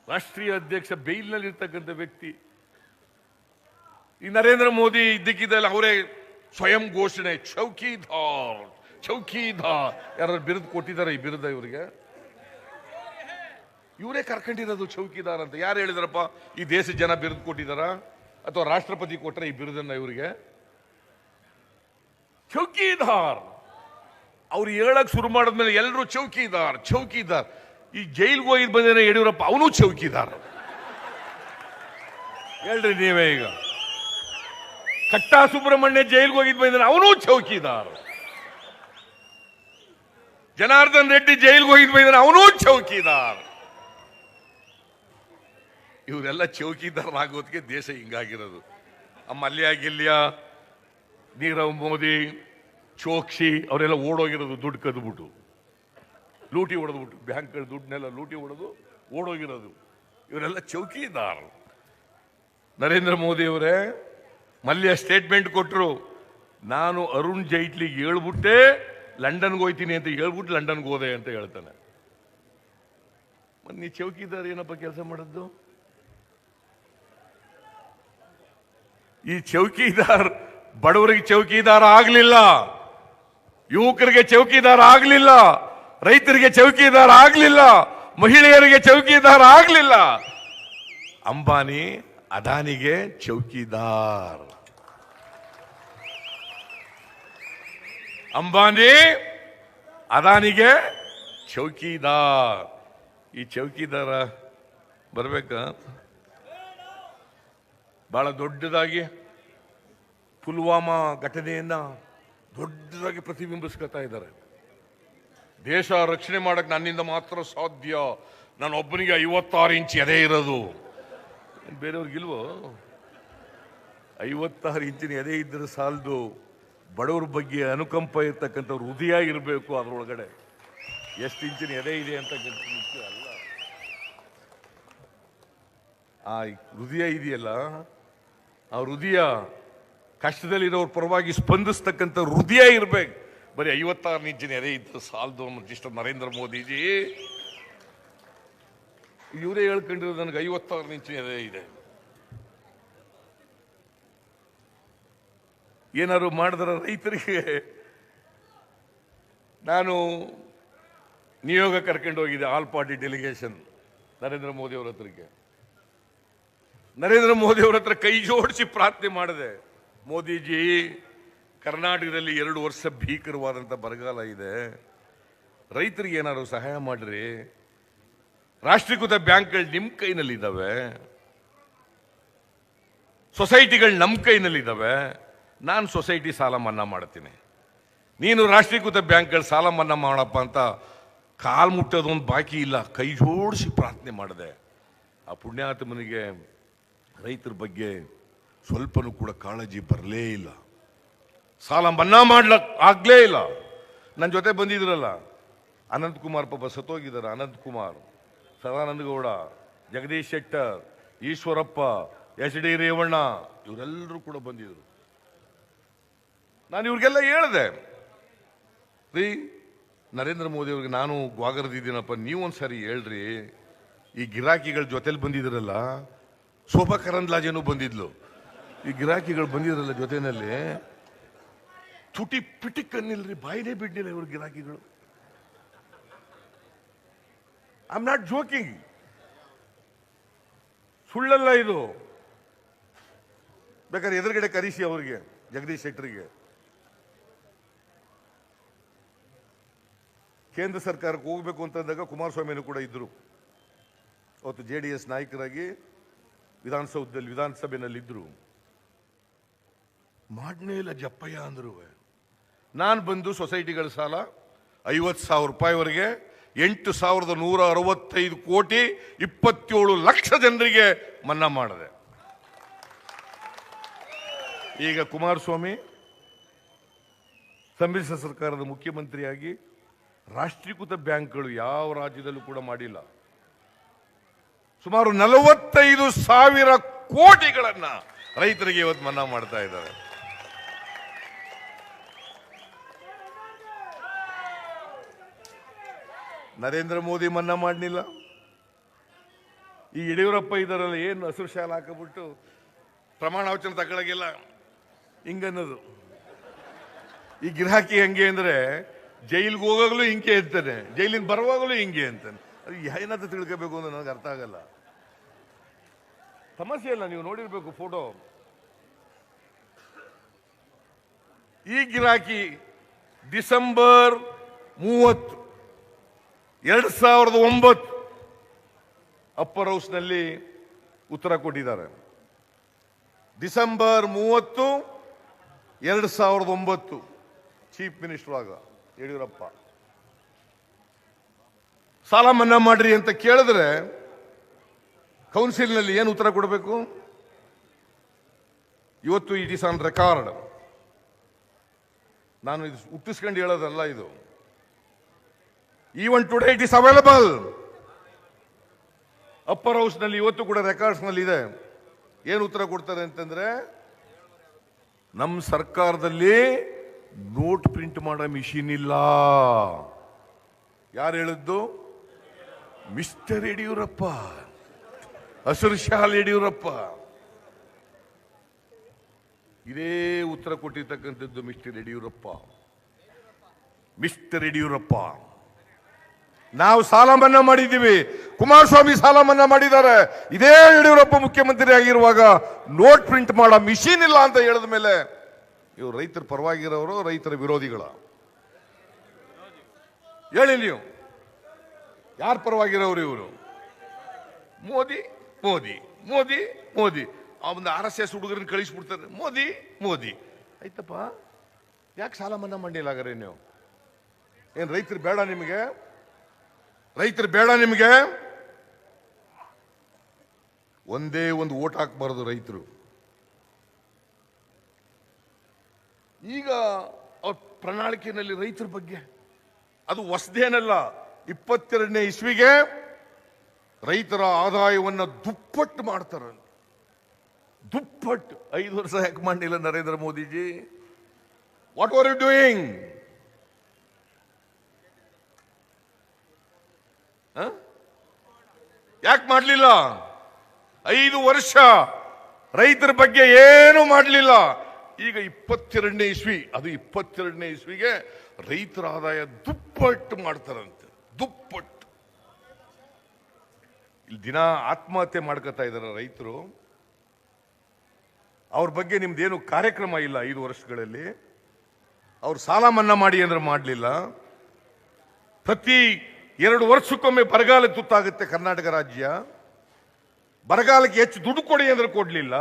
ರಾಷ್ಟ್ರೀಯ ಅಧ್ಯಕ್ಷ ಬೇಲ್ನಲ್ಲಿ ಇರ್ತಕ್ಕಂಥ ವ್ಯಕ್ತಿ. ಈ ನರೇಂದ್ರ ಮೋದಿ ಇದ್ದಕ್ಕಿದ್ದಲ್ಲಿ ಅವರೇ ಸ್ವಯಂ ಘೋಷಣೆ, ಚೌಕಿದಾರ್ ಚೌಕಿದಾರ್. ಯಾರು ಬಿರುದು ಕೊಟ್ಟಿದ್ದಾರೆ? ಈ ಬಿರುದ ಇವರಿಗೆ ಇವರೇ ಕರ್ಕೊಂಡಿರೋದು ಚೌಕಿದಾರ್ ಅಂತ. ಯಾರು ಹೇಳಿದಾರಪ್ಪ? ಈ ದೇಶದ ಜನ ಬಿರುದು ಕೊಟ್ಟಿದಾರ ಅಥವಾ ರಾಷ್ಟ್ರಪತಿ ಕೊಟ್ಟರೆ ಈ ಬಿರುದನ್ನ ಇವರಿಗೆ? ಚೌಕಿದಾರ್. ಅವ್ರು ಹೇಳಕ್ ಶುರು ಮಾಡಿದ್ಮೇಲೆ ಎಲ್ಲರೂ ಚೌಕಿದಾರ್ ಚೌಕಿದಾರ್. ಈ ಜೈಲ್ಗೆ ಹೋಗಿದ್ ಬಂದೇನೆ ಯಡಿಯೂರಪ್ಪ, ಅವನು ಚೌಕಿದಾರ್. ಹೇಳ್ರಿ ನೀವೇ. ಈಗ ಕಟ್ಟಾ ಸುಬ್ರಹ್ಮಣ್ಯ ಜೈಲ್ಗೆ ಹೋಗಿದ್ ಬಂದೇನೆ, ಅವನು ಚೌಕಿದಾರ್. ಜನಾರ್ದನ್ ರೆಡ್ಡಿ ಜೈಲ್ಗೆ ಹೋಗಿದ್ ಬಂದೇನೆ, ಅವನು ಚೌಕಿದಾರ್. ಇವರೆಲ್ಲ ಚೌಕಿದಾರರಾಗೋದಕ್ಕೆ ದೇಶ ಹಿಂಗಾಗಿರೋದು. ಮಲ್ಯ ಗಿಲ್ಯ, ನೀರವ್ ಮೋದಿ, ಚೋಕ್ಸಿ ಅವರೆಲ್ಲ ಓಡೋಗಿರೋದು ದುಡ್ಡು ಕದ್ಬಿಟ್ಟು, ಲೂಟಿ ಹೊಡೆದ್ಬಿಟ್ಟು, ಬ್ಯಾಂಕ್ಗಳ ದುಡ್ಡನ್ನೆಲ್ಲ ಲೂಟಿ ಹೊಡೆದು ಓಡೋಗಿರೋದು. ಇವರೆಲ್ಲ ಚೌಕಿದಾರ್. ನರೇಂದ್ರ ಮೋದಿ ಅವರೇ ಮಲ್ಯ ಸ್ಟೇಟ್ಮೆಂಟ್ ಕೊಟ್ಟರು, ನಾನು ಅರುಣ್ ಜೈಟ್ಲಿಗೆ ಹೇಳ್ಬಿಟ್ಟೆ ಲಂಡನ್ಗೆ ಹೋಯ್ತೀನಿ ಅಂತ ಹೇಳ್ಬಿಟ್ಟು ಲಂಡನ್ಗೆ ಹೋದೆ ಅಂತ ಹೇಳ್ತಾನೆ. ನೀ ಚೌಕಿದಾರ್ ಏನಪ್ಪ ಕೆಲಸ ಮಾಡದ್ದು? ಈ ಚೌಕಿದಾರ್ ಬಡವರಿಗೆ ಚೌಕಿದಾರ ಆಗ್ಲಿಲ್ಲ, ಯುವಕರಿಗೆ ಚೌಕಿದಾರ ಆಗ್ಲಿಲ್ಲ, ರೈತರಿಗೆ ಚೌಕಿದಾರ ಆಗ್ಲಿಲ್ಲ, ಮಹಿಳೆಯರಿಗೆ ಚೌಕಿದಾರ ಆಗ್ಲಿಲ್ಲ. ಅಂಬಾನಿ ಅದಾನಿಗೆ ಚೌಕಿದಾರ್. ಅಂಬಾನಿ ಅದಾನಿಗೆ ಚೌಕಿದಾರ್. ಈ ಚೌಕಿದಾರ ಬರ್ಬೇಕಾ? ಬಹಳ ದೊಡ್ಡದಾಗಿ ಪುಲ್ವಾಮಾ ಘಟನೆಯನ್ನ ದೊಡ್ಡದಾಗಿ ಪ್ರತಿಬಿಂಬಿಸ್ಕೊತಾ ಇದ್ದಾರೆ. ದೇಶ ರಕ್ಷಣೆ ಮಾಡಕ್ ನನ್ನಿಂದ ಮಾತ್ರ ಸಾಧ್ಯ, ನಾನು ಒಬ್ಬನಿಗೆ 56 ಇಂಚ್ ಎದೆ ಇರೋದು. ಬೇರೆಯವ್ರಿಗಿಲ್ವೋ? 56 ಇಂಚಿನ ಎದೆ ಇದ್ರೆ ಸಾಲದು. ಬಡವ್ರ ಬಗ್ಗೆ ಅನುಕಂಪ ಇರ್ತಕ್ಕಂಥ ಹೃದಯ ಇರಬೇಕು. ಅದರೊಳಗಡೆ ಎಷ್ಟು ಇಂಚಿನ ಎದೆ ಇದೆ ಅಂತ ಮುಖ್ಯ ಅಲ್ಲ, ಆ ಹೃದಯ ಇದೆಯಲ್ಲ, ಆ ಹೃದಯ ಕಷ್ಟದಲ್ಲಿರೋರ ಪರವಾಗಿ ಸ್ಪಂದಿಸ್ತಕ್ಕಂಥ ಹೃದಯ ಇರ್ಬೇಕು. ಬರೀ 56 ಇಂಚಿನ ಎದೆ ಇದ್ದು ಸಾಲದು ಅನ್ನೋದಿಷ್ಟ ನರೇಂದ್ರ ಮೋದಿಜಿ. ಇವರೇ ಹೇಳ್ಕೊಂಡಿರೋದು ನನಗೆ 56 ಇಂಚಿನ ಎದೆ ಇದೆ. ಏನಾದ್ರು ಮಾಡಿದ್ರ ರೈತರಿಗೆ ನಾನು ನಿಯೋಗ ಕರ್ಕೊಂಡು ಹೋಗಿದೆ, all party delegation Narendra Modi ಅವರ ಹತ್ರಕ್ಕೆ. ನರೇಂದ್ರ ಮೋದಿ ಅವರ ಹತ್ರ ಕೈ ಜೋಡಿಸಿ ಪ್ರಾರ್ಥನೆ ಮಾಡಿದೆ, ಮೋದಿಜಿ ಕರ್ನಾಟಕದಲ್ಲಿ 2 ವರ್ಷ ಭೀಕರವಾದಂಥ ಬರಗಾಲ ಇದೆ, ರೈತರಿಗೆ ಏನಾದ್ರು ಸಹಾಯ ಮಾಡ್ರಿ. ರಾಷ್ಟ್ರೀಕೃತ ಬ್ಯಾಂಕ್ಗಳು ನಿಮ್ಮ ಕೈನಲ್ಲಿದ್ದಾವೆ, ಸೊಸೈಟಿಗಳು ನಮ್ಮ ಕೈನಲ್ಲಿದ್ದಾವೆ. ನಾನು ಸೊಸೈಟಿ ಸಾಲ ಮನ್ನಾ ಮಾಡ್ತೀನಿ, ನೀನು ರಾಷ್ಟ್ರೀಕೃತ ಬ್ಯಾಂಕ್ಗಳು ಸಾಲ ಮನ್ನಾ ಮಾಡಪ್ಪ ಅಂತ ಕಾಲ್ ಮುಟ್ಟೋದೊಂದು ಬಾಕಿ ಇಲ್ಲ. ಕೈ ಜೋಡಿಸಿ ಪ್ರಾರ್ಥನೆ ಮಾಡಿದೆ. ಆ ಪುಣ್ಯಾತ್ಮನಿಗೆ ರೈತರ ಬಗ್ಗೆ ಸ್ವಲ್ಪನೂ ಕೂಡ ಕಾಳಜಿ ಬರಲೇ ಇಲ್ಲ, ಸಾಲ ಮನ್ನಾ ಮಾಡ್ಲಕ್ ಆಗ್ಲೇ ಇಲ್ಲ. ನನ್ನ ಜೊತೆ ಬಂದಿದ್ರಲ್ಲ ಅನಂತ್ ಕುಮಾರ್, ಪಾಪ ಸತ್ತೋಗಿದ್ದಾರೆ. ಅನಂತ್ ಕುಮಾರ್, ಸದಾನಂದ ಗೌಡ, ಜಗದೀಶ್ ಶೆಟ್ಟರ್, ಈಶ್ವರಪ್ಪ, HD ರೇವಣ್ಣ, ಇವರೆಲ್ಲರೂ ಕೂಡ ಬಂದಿದ್ರು. ನಾನು ಇವ್ರಿಗೆಲ್ಲ ಹೇಳಿದೆ, ರೀ ನರೇಂದ್ರ ಮೋದಿ ಅವ್ರಿಗೆ ನಾನು ಗ್ವಾಗರದಿದ್ದೀನಪ್ಪ, ನೀವೊಂದ್ಸರಿ ಹೇಳ್ರಿ, ಈ ಗಿರಾಕಿಗಳ ಜೊತೆಲಿ ಬಂದಿದ್ರಲ್ಲ, ಶೋಭಾ ಕರಂದ್ಲಾಜೆನೂ ಬಂದಿದ್ಲು, ಈ ಗಿರಾಕಿಗಳು ಬಂದಿದ್ರಲ್ಲ ಜೊತೆನಲ್ಲಿ, ತುಟಿ ಪಿಟಿಕ್ ಅನ್ನಿಲ್ರಿ, ಬಾಯಿನೇ ಬಿಡ್ಲಿಲ್ಲ ಇವ್ರ ಗಿರಾಕಿಗಳು. ಐ ಆಮ್ ನಾಟ್ ಜೋಕಿಂಗ್, ಸುಳ್ಳಲ್ಲ ಇದು. ಬೇಕಾದ್ರೆ ಎದುರುಗಡೆ ಕರೆಸಿ ಅವರಿಗೆ, ಜಗದೀಶ್ ಶೆಟ್ಟರಿಗೆ. ಕೇಂದ್ರ ಸರ್ಕಾರಕ್ಕೆ ಹೋಗ್ಬೇಕು ಅಂತಂದಾಗ ಕುಮಾರಸ್ವಾಮಿನೂ ಕೂಡ ಇದ್ರು. ಅವತ್ತು JDS ನಾಯಕರಾಗಿ ವಿಧಾನಸಭೆಯಲ್ಲಿ ಇದ್ರು. ಮಾಡನೇ ಇಲ್ಲ ಜಪ್ಪಯ್ಯ ಅಂದ್ರು. ನಾನು ಬಂದು ಸೊಸೈಟಿಗಳ ಸಾಲ 50,000 ರೂಪಾಯಿವರೆಗೆ 8,165 ಕೋಟಿ 27 ಲಕ್ಷ ಜನರಿಗೆ ಮನ್ನಾ ಮಾಡಿದೆ. ಈಗ ಕುಮಾರಸ್ವಾಮಿ ಸಮ್ಮಿಶ್ರ ಸರ್ಕಾರದ ಮುಖ್ಯಮಂತ್ರಿಯಾಗಿ ರಾಷ್ಟ್ರೀಕೃತ ಬ್ಯಾಂಕ್ಗಳು ಯಾವ ರಾಜ್ಯದಲ್ಲೂ ಕೂಡ ಮಾಡಿಲ್ಲ. ಸುಮಾರು 45,000 ಕೋಟಿಗಳನ್ನ ರೈತರಿಗೆ ಇವತ್ತು ಮನ್ನಾ ಮಾಡ್ತಾ ಇದ್ದಾರೆ. ನರೇಂದ್ರ ಮೋದಿ ಮನ್ನಾ ಮಾಡಲಿಲ್ಲ, ಈ ಯಡಿಯೂರಪ್ಪ ಇದಾರಲ್ಲ, ಏನು ಹಸಿರು ಶಾಲೆ ಹಾಕಬಿಟ್ಟು ಪ್ರಮಾಣ ವಚನ ತಗೊಳಗಿಲ್ಲ ಹಿಂಗನ್ನೋದು. ಈ ಗಿರಾಕಿ ಹೆಂಗೆ ಅಂದ್ರೆ ಜೈಲಿಗೆ ಹೋಗಾಗಲೂ ಹಿಂಗೆ ಅಂತಾನೆ, ಜೈಲಿಂದ ಬರುವಾಗಲೂ ಹಿಂಗೆ ಅಂತಾನೆ. ಅದು ಏನಂತ ತಿಳ್ಕೋಬೇಕು ಅಂತ ನನಗೆ ಅರ್ಥ ಆಗಲ್ಲ. ಸಮಸ್ಯೆ ಇಲ್ಲ, ನೀವು ನೋಡಿರ್ಬೇಕು ಫೋಟೋ. ಈ ಗಿರಾಕಿ ಡಿಸೆಂಬರ್ 30, 2009 ಅಪ್ಪರ್ ಹೌಸ್ನಲ್ಲಿ ಉತ್ತರ ಕೊಟ್ಟಿದ್ದಾರೆ. ಡಿಸೆಂಬರ್ 30, 2009 ಚೀಫ್ ಮಿನಿಸ್ಟರ್ ಆಗ ಯಡಿಯೂರಪ್ಪ ಸಾಲ ಮನ್ನಾ ಮಾಡ್ರಿ ಅಂತ ಕೇಳಿದ್ರೆ ಕೌನ್ಸಿಲ್ನಲ್ಲಿ ಏನು ಉತ್ತರ ಕೊಡಬೇಕು? ಇವತ್ತು ಇಟ್ ಈಸ್ ಆನ್ ರೆಕಾರ್ಡ್. ನಾನು ಇದು ಹುಟ್ಟಿಸ್ಕೊಂಡು ಹೇಳೋದಲ್ಲ, ಇದು even today it is available. Upper house ನಲ್ಲಿ ಇವತ್ತು ಕೂಡ ರೆಕಾರ್ಡ್ಸ್ ನಲ್ಲಿ ಇದೆ. ಏನು ಉತ್ತರ ಕೊಡ್ತಾರೆ ಅಂತಂದ್ರೆ, ನಮ್ಮ ಸರ್ಕಾರದಲ್ಲಿ ನೋಟ್ ಪ್ರಿಂಟ್ ಮಾಡೋ ಮಿಷಿನ್ ಇಲ್ಲ. ಯಾರು ಹೇಳಿದ್ದು? ಮಿಸ್ಟರ್ ಯಡಿಯೂರಪ್ಪ, ಹಸಿರು ಶಾಲ್ ಯಡಿಯೂರಪ್ಪ. ಇದೇ ಉತ್ತರ ಕೊಟ್ಟಿರ್ತಕ್ಕಂಥದ್ದು ಮಿಸ್ಟರ್ ಯಡಿಯೂರಪ್ಪ. ಮಿಸ್ಟರ್ ಯಡಿಯೂರಪ್ಪ, ನಾವು ಸಾಲ ಮನ್ನಾ ಮಾಡಿದ್ದೀವಿ, ಕುಮಾರಸ್ವಾಮಿ ಸಾಲ ಮನ್ನಾ ಮಾಡಿದ್ದಾರೆ. ಇದೇ ಯಡಿಯೂರಪ್ಪ ಮುಖ್ಯಮಂತ್ರಿ ಆಗಿರುವಾಗ ನೋಟ್ ಪ್ರಿಂಟ್ ಮಾಡೋ ಮಿಷಿನ್ ಇಲ್ಲ ಅಂತ ಹೇಳಿದ ಮೇಲೆ ಇವರು ರೈತರ ಪರವಾಗಿರೋರು, ರೈತರ ವಿರೋಧಿಗಳ? ಹೇಳಿ ನೀವು, ಯಾರ ಪರವಾಗಿರೋರು ಇವರು? ಮೋದಿ ಮೋದಿ ಮೋದಿ ಮೋದಿ. ಒಂದು RSS ಹುಡುಗರನ್ನ ಕಳಿಸ್ಬಿಡ್ತಾರೆ, ಮೋದಿ ಮೋದಿ. ಆಯ್ತಪ್ಪ, ಯಾಕೆ ಸಾಲ ಮನ್ನಾ ಮಾಡಿಲ್ಲ ಹಾಗಾದ್ರೆ ನೀವು? ಏನ್ ರೈತರು ಬೇಡ ನಿಮಗೆ? ರೈತರು ಬೇಡ ನಿಮಗೆ? ಒಂದೇ ಒಂದು ಓಟ್ ಹಾಕಬಾರದು ರೈತರು. ಈಗ ಅವ್ರ ಪ್ರಣಾಳಿಕೆಯಲ್ಲಿ ರೈತರ ಬಗ್ಗೆ, ಅದು ಹೊಸದೇನಲ್ಲ, 22ನೇ ಇಸ್ವಿಗೆ ರೈತರ ಆದಾಯವನ್ನು ದುಪ್ಪಟ್ಟು ಮಾಡ್ತಾರೆ. ದುಪ್ಪಟ್ಟು. 5 ವರ್ಷ ಯಾಕೆ ಮಾಡಲಿಲ್ಲ Narendra Modiji? What are you doing? ಯಾಕೆ ಮಾಡಲಿಲ್ಲ? 5 ವರ್ಷ ರೈತರ ಬಗ್ಗೆ ಏನು ಮಾಡಲಿಲ್ಲ. ಈಗ 22ನೇ ಇಸ್ವಿ, ಅದು 22ನೇ ಇಸ್ವಿಗೆ ರೈತರ ಆದಾಯ ದುಪ್ಪಟ್ಟು ಮಾಡ್ತಾರಂತೆ. ದುಪ್ಪಟ್ಟು. ಇಲ್ಲಿ ದಿನ ಆತ್ಮಹತ್ಯೆ ಮಾಡ್ಕೊತಾ ಇದಾರೆ ರೈತರು. ಅವ್ರ ಬಗ್ಗೆ ನಿಮ್ದೇನು ಕಾರ್ಯಕ್ರಮ ಇಲ್ಲ 5 ವರ್ಷಗಳಲ್ಲಿ. ಅವ್ರು ಸಾಲ ಮನ್ನಾ ಮಾಡಿ ಅಂದ್ರೆ ಮಾಡಲಿಲ್ಲ. ಪ್ರತಿ 2 ವರ್ಷಕ್ಕೊಮ್ಮೆ ಬರಗಾಲ ತುತ್ತಾಗುತ್ತೆ ಕರ್ನಾಟಕ ರಾಜ್ಯ. ಬರಗಾಲಕ್ಕೆ ಹೆಚ್ಚು ದುಡ್ಡು ಕೊಡಿ ಅಂದ್ರೆ ಕೊಡ್ಲಿಲ್ಲ.